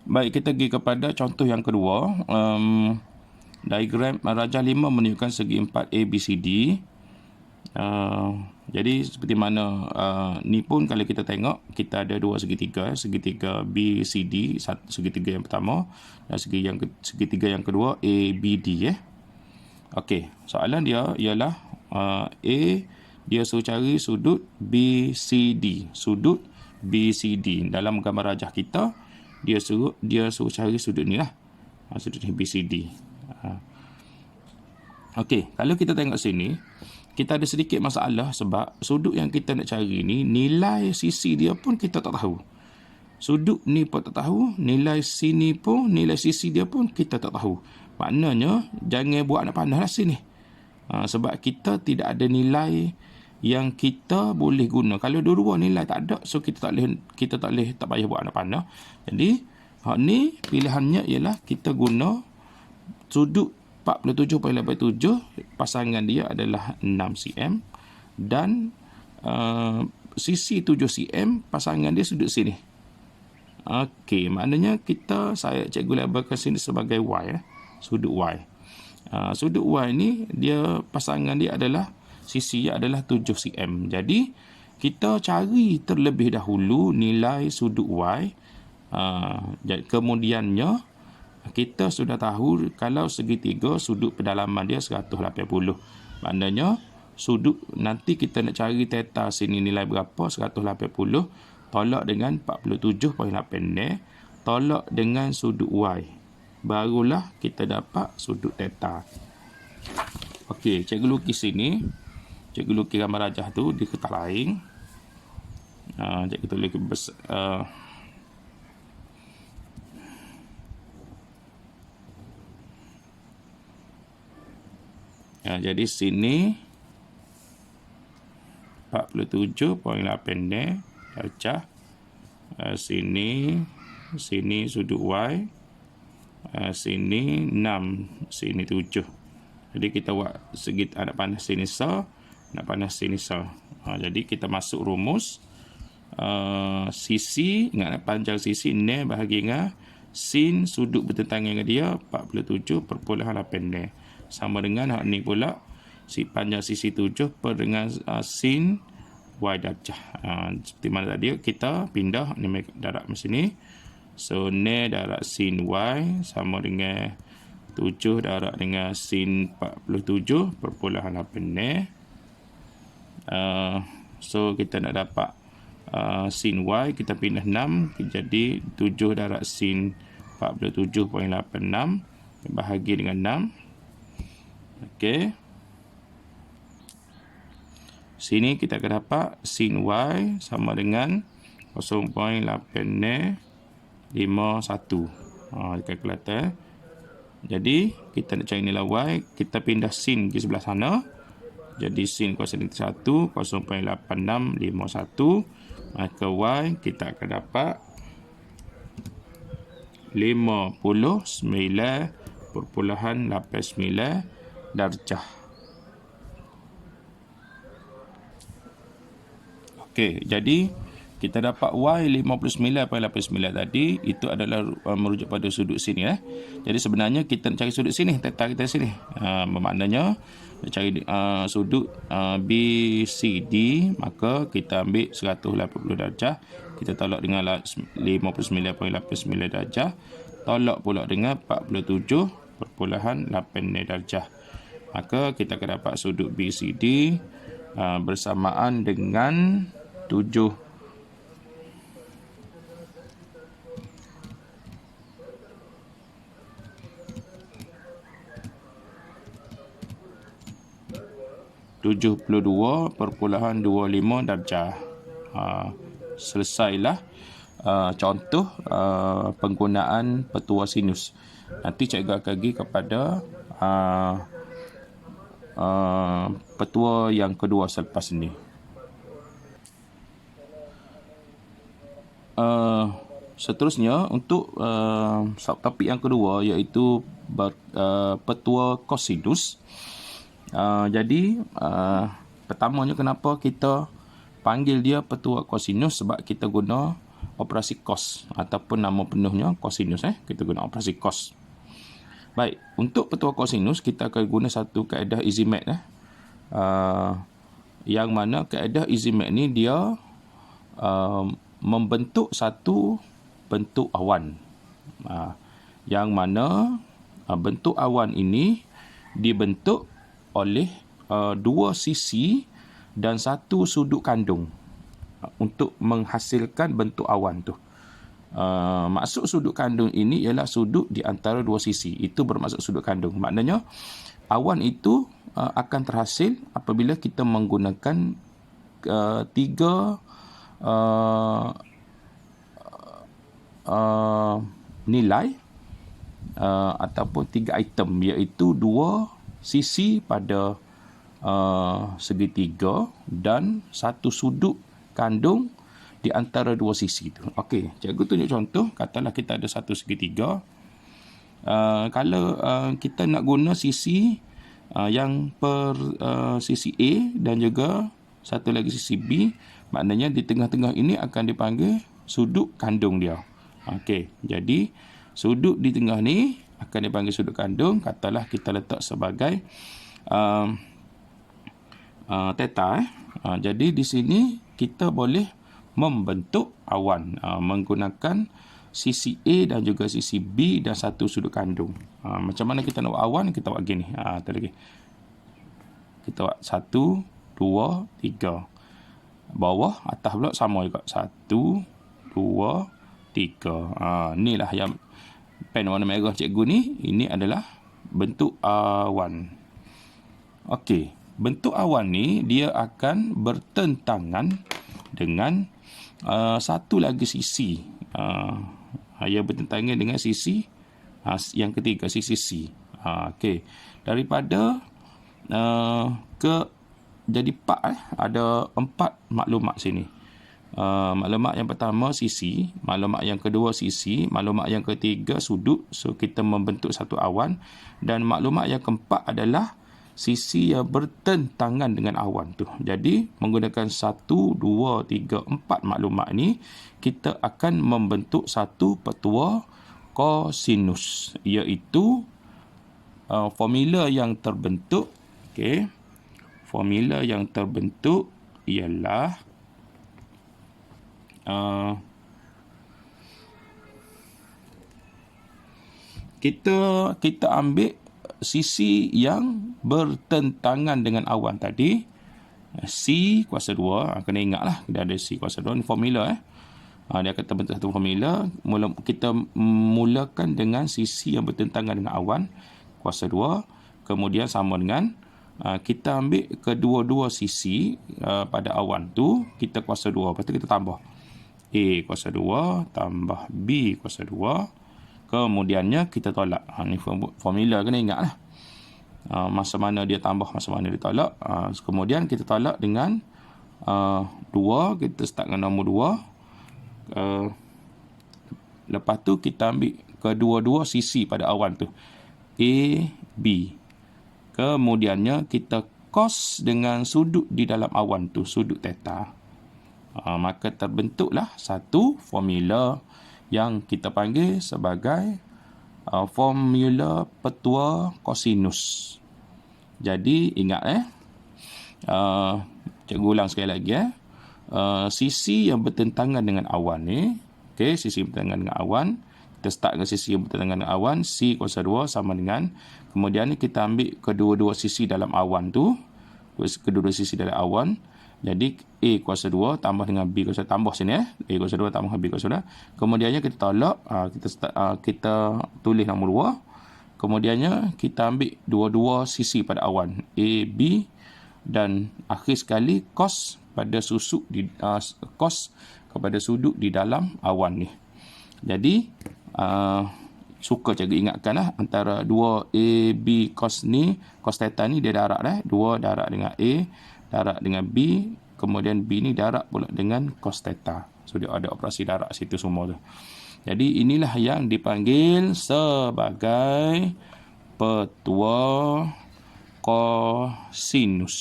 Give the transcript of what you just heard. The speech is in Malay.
Baik, kita pergi kepada contoh yang kedua. Diagram rajah 5 menunjukkan segi 4 ABCD. Jadi seperti mana ni pun kalau kita tengok, kita ada dua segitiga, segitiga BCD, segitiga yang pertama, dan segitiga yang kedua ABD. Okey, soalan dia ialah A, dia suruh cari sudut BCD. Sudut BCD dalam gambar rajah kita, dia suruh cari sudut ni lah. Sudut ni BCD. Okey, kalau kita tengok sini, kita ada sedikit masalah sebab sudut yang kita nak cari ni, nilai sisi dia pun kita tak tahu. Sudut ni pun tak tahu, nilai sini pun, nilai sisi dia pun kita tak tahu. Maknanya, jangan buat nak pandai lah sini. Sebab kita tidak ada nilai yang kita boleh guna. Kalau dua-dua nilai tak ada, so kita tak payah buat nak pandai. Jadi, hak ni pilihannya ialah kita guna sudut 47.87, pasangan dia adalah 6 cm, dan sisi 7 cm, pasangan dia sudut sini. Okey, maknanya cikgu labelkan sini sebagai Y, sudut Y. Sudut Y ni, dia pasangan dia adalah, sisi dia adalah 7 cm. Jadi, kita cari terlebih dahulu nilai sudut Y. Kemudiannya, kita sudah tahu kalau segitiga sudut pedalaman dia 180. Maknanya sudut nanti kita nak cari theta sini nilai berapa, 180, tolak dengan 47.8, tolak dengan sudut Y. Barulah kita dapat sudut theta. Okey, cikgu lukis sini. Cikgu lukis gambar rajah tu di kertas lain. Cikgu tulis jadi sini 47.8 darjah. Sini sudut Y. Sini 6, sini 7. Jadi kita buat segi nak panas sini sa, nak panas sini sa. Jadi kita masuk rumus. Sisi, ingat nak panjang sisi, ne bahagi dengan sin sudut bertentangan dengan dia 47.8. Sama dengan hak ni pula, panjang sisi 7 per dengan sin Y darjah. Seperti mana tadi, kita pindah ni darab macam ni. So, ne darab sin Y sama dengan 7 darab dengan sin 47.8 ne. So, kita nak dapat sin Y, kita pindah 6, jadi 7 darab sin 47.86 bahagi dengan 6. Okey. Sini kita akan dapat sin Y sama dengan 0.851. Kalkulator. Jadi, kita nak cari nilai Y, kita pindah sin ke sebelah sana. Jadi, sin kuasa 1, 0.8651. Maka Y kita akan dapat 59.89 darjah. Okey, jadi kita dapat Y 59.89 tadi, itu adalah merujuk pada sudut sini. Jadi sebenarnya kita nak cari sudut sini, theta kita sini. Bermaknanya nak cari sudut BCD, maka kita ambil 180 darjah, kita tolak dengan 59.89 darjah, tolak pula dengan 47.8 darjah. Maka kita akan dapat sudut BCD bersamaan dengan 7 72.25 darjah. Selesailah contoh penggunaan petua sinus. Nanti cikgu akan pergi kepada petua yang kedua selepas ini. Seterusnya untuk subtopik yang kedua, iaitu petua kosinus. Jadi pertamanya kenapa kita panggil dia petua kosinus, sebab kita guna operasi cos ataupun nama penuhnya kosinus. Kita guna operasi cos. Baik, untuk petua kosinus kita akan guna satu kaedah easy math. Yang mana kaedah easy math ni dia membentuk satu bentuk awan. Yang mana bentuk awan ini dibentuk oleh dua sisi dan satu sudut kandung untuk menghasilkan bentuk awan tu. Maksud sudut kandung ini ialah sudut di antara dua sisi. Itu bermaksud sudut kandung. Maknanya awan itu akan terhasil apabila kita menggunakan tiga nilai ataupun tiga item, iaitu dua sisi pada segitiga dan satu sudut kandung di antara dua sisi itu. Okey, cikgu tunjuk contoh. Katalah kita ada satu segitiga. Kalau kita nak guna sisi yang per sisi A dan juga satu lagi sisi B, maknanya di tengah-tengah ini akan dipanggil sudut kandung dia. Okey, jadi sudut di tengah ni akan dipanggil sudut kandung. Katalah kita letak sebagai theta. Jadi di sini kita boleh membentuk awan menggunakan sisi A dan juga sisi B dan satu sudut kandung. Macam mana kita nak buat awan? Kita buat gini. Lagi. Kita buat 1, 2, 3. Bawah, atas pula sama juga. 1, 2, 3. Inilah yang pen warna merah cikgu ni. Ini adalah bentuk awan. Okey. Bentuk awan ni dia akan bertentangan dengan satu lagi sisi. Ia bertentangan dengan sisi yang ketiga, sisi C. Okey. Daripada jadi 4 ada 4 maklumat sini. Maklumat yang pertama sisi, maklumat yang kedua sisi, maklumat yang ketiga sudut. So kita membentuk satu awan, dan maklumat yang keempat adalah sisi yang bertentangan dengan awan tu. Jadi menggunakan 1, 2, 3, 4 maklumat ni, kita akan membentuk satu petua kosinus, iaitu formula yang terbentuk. Okey. Formula yang terbentuk ialah kita ambil sisi yang bertentangan dengan awan tadi, C kuasa 2. Kena ingatlah, kita ada C kuasa 2 ni formula. Dia akan terbentuk satu formula. Kita mulakan dengan sisi yang bertentangan dengan awan kuasa 2. Kemudian sama dengan kita ambil kedua-dua sisi pada awan tu, kita kuasa 2. Lepas tu kita tambah A kuasa 2 tambah B kuasa 2. Kemudiannya kita tolak. Ni formula kena ingatlah. Masa mana dia tambah, masa mana dia tolak. Kemudian kita tolak dengan 2. Kita start dengan nombor 2. Lepas tu kita ambil kedua-dua sisi pada awan tu, A, B. Kemudiannya kita cos dengan sudut di dalam awan tu, sudut theta. Maka terbentuklah satu formula yang kita panggil sebagai formula petua kosinus. Jadi ingat cikgu ulang sekali lagi sisi yang bertentangan dengan awan ni, okey, sisi bertentangan dengan awan, kita start dengan sisi yang bertentangan dengan awan, C kuasa 2 sama dengan, kemudian ni kita ambil kedua-dua sisi dalam awan tu, kedua-dua sisi dalam awan. Jadi A kuasa 2 tambah dengan B kuasa 2, tambah sini A kuasa 2 tambah dengan B kuasa 2. Kemudiannya kita tolak, kita tulis nombor 2. Kemudiannya kita ambil dua-dua sisi pada awan, A, B, dan akhir sekali cos pada cos kepada sudut di dalam awan ni. Jadi suka cikgu ingatkanlah, antara 2 A, B cos ni, cos theta ni dia darab 2 darab dengan A, darab dengan B, kemudian B ni darab pula dengan cos theta. So dia ada operasi darab situ semua tu. Jadi inilah yang dipanggil sebagai petua kosinus.